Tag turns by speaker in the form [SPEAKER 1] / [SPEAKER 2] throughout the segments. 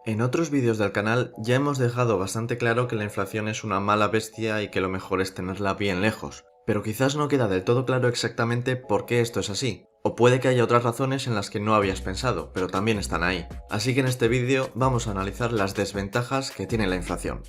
[SPEAKER 1] En otros vídeos del canal ya hemos dejado bastante claro que la inflación es una mala bestia y que lo mejor es tenerla bien lejos, pero quizás no queda del todo claro exactamente por qué esto es así, o puede que haya otras razones en las que no habías pensado, pero también están ahí. Así que en este vídeo vamos a analizar las desventajas que tiene la inflación.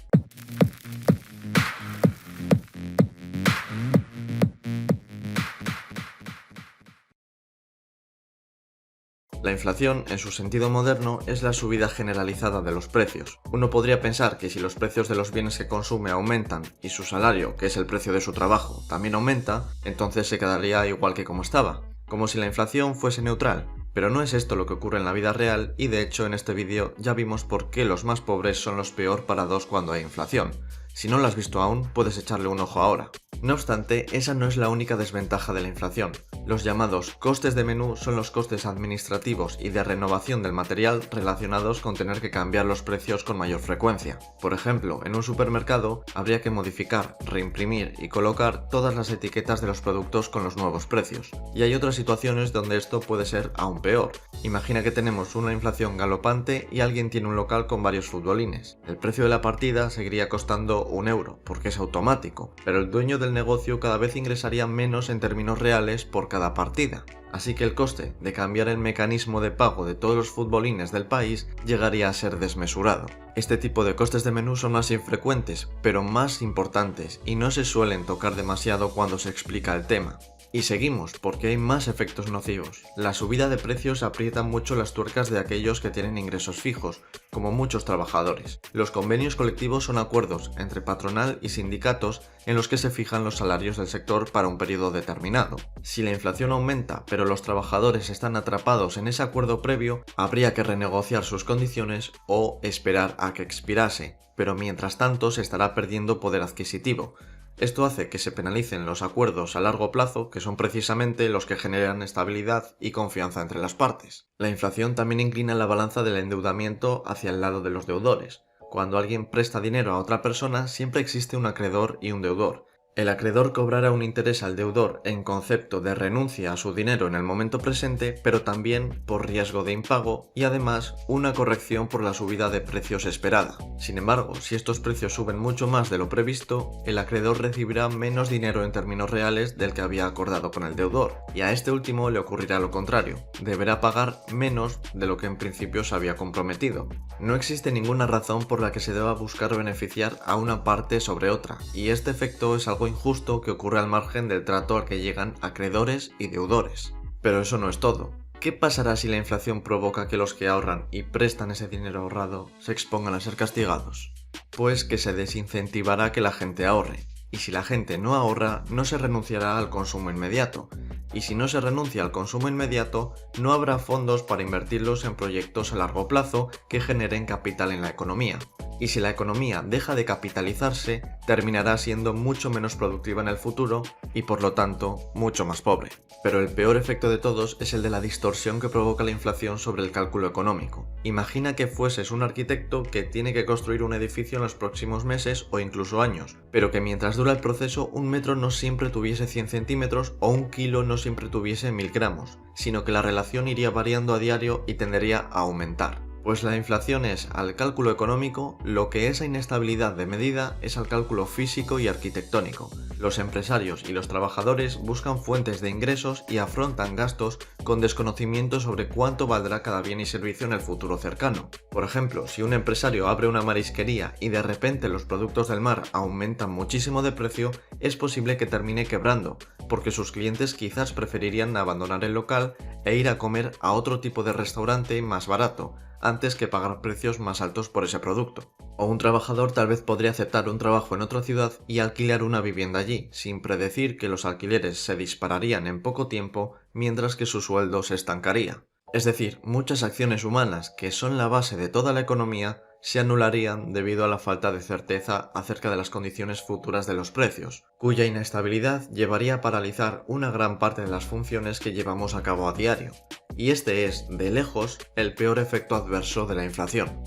[SPEAKER 1] La inflación, en su sentido moderno, es la subida generalizada de los precios. Uno podría pensar que si los precios de los bienes que consume aumentan y su salario, que es el precio de su trabajo, también aumenta, entonces se quedaría igual que como estaba, como si la inflación fuese neutral. Pero no es esto lo que ocurre en la vida real y de hecho en este vídeo ya vimos por qué los más pobres son los peor parados cuando hay inflación. Si no lo has visto aún, puedes echarle un ojo ahora. No obstante, esa no es la única desventaja de la inflación. Los llamados costes de menú son los costes administrativos y de renovación del material relacionados con tener que cambiar los precios con mayor frecuencia. Por ejemplo, en un supermercado habría que modificar, reimprimir y colocar todas las etiquetas de los productos con los nuevos precios. Y hay otras situaciones donde esto puede ser aún peor. Imagina que tenemos una inflación galopante y alguien tiene un local con varios futbolines. El precio de la partida seguiría costando 1 euro, porque es automático, pero el dueño del negocio cada vez ingresaría menos en términos reales por cada partida. Así que el coste de cambiar el mecanismo de pago de todos los futbolines del país llegaría a ser desmesurado. Este tipo de costes de menú son más infrecuentes, pero más importantes, y no se suelen tocar demasiado cuando se explica el tema. Y seguimos, porque hay más efectos nocivos. La subida de precios aprieta mucho las tuercas de aquellos que tienen ingresos fijos, como muchos trabajadores. Los convenios colectivos son acuerdos entre patronal y sindicatos en los que se fijan los salarios del sector para un periodo determinado. Si la inflación aumenta, pero los trabajadores están atrapados en ese acuerdo previo, habría que renegociar sus condiciones o esperar a que expirase, pero mientras tanto se estará perdiendo poder adquisitivo. Esto hace que se penalicen los acuerdos a largo plazo, que son precisamente los que generan estabilidad y confianza entre las partes. La inflación también inclina la balanza del endeudamiento hacia el lado de los deudores. Cuando alguien presta dinero a otra persona, siempre existe un acreedor y un deudor. El acreedor cobrará un interés al deudor en concepto de renuncia a su dinero en el momento presente, pero también por riesgo de impago y además una corrección por la subida de precios esperada. Sin embargo, si estos precios suben mucho más de lo previsto, el acreedor recibirá menos dinero en términos reales del que había acordado con el deudor, y a este último le ocurrirá lo contrario, deberá pagar menos de lo que en principio se había comprometido. No existe ninguna razón por la que se deba buscar beneficiar a una parte sobre otra, y este efecto es algo injusto que ocurre al margen del trato al que llegan acreedores y deudores. Pero eso no es todo. ¿Qué pasará si la inflación provoca que los que ahorran y prestan ese dinero ahorrado se expongan a ser castigados? Pues que se desincentivará que la gente ahorre. Y si la gente no ahorra, no se renunciará al consumo inmediato. Y si no se renuncia al consumo inmediato, no habrá fondos para invertirlos en proyectos a largo plazo que generen capital en la economía. Y si la economía deja de capitalizarse, terminará siendo mucho menos productiva en el futuro y por lo tanto mucho más pobre. Pero el peor efecto de todos es el de la distorsión que provoca la inflación sobre el cálculo económico. Imagina que fueses un arquitecto que tiene que construir un edificio en los próximos meses o incluso años, pero que mientras dura el proceso un metro no siempre tuviese 100 centímetros o un kilo no siempre tuviese 1000 gramos, sino que la relación iría variando a diario y tendería a aumentar. Pues la inflación es al cálculo económico lo que esa inestabilidad de medida es al cálculo físico y arquitectónico. Los empresarios y los trabajadores buscan fuentes de ingresos y afrontan gastos con desconocimiento sobre cuánto valdrá cada bien y servicio en el futuro cercano. Por ejemplo, si un empresario abre una marisquería y de repente los productos del mar aumentan muchísimo de precio, es posible que termine quebrando, porque sus clientes quizás preferirían abandonar el local e ir a comer a otro tipo de restaurante más barato, antes que pagar precios más altos por ese producto. O un trabajador tal vez podría aceptar un trabajo en otra ciudad y alquilar una vivienda allí, sin predecir que los alquileres se dispararían en poco tiempo mientras que su sueldo se estancaría. Es decir, muchas acciones humanas que son la base de toda la economía se anularían debido a la falta de certeza acerca de las condiciones futuras de los precios, cuya inestabilidad llevaría a paralizar una gran parte de las funciones que llevamos a cabo a diario. Y este es, de lejos, el peor efecto adverso de la inflación.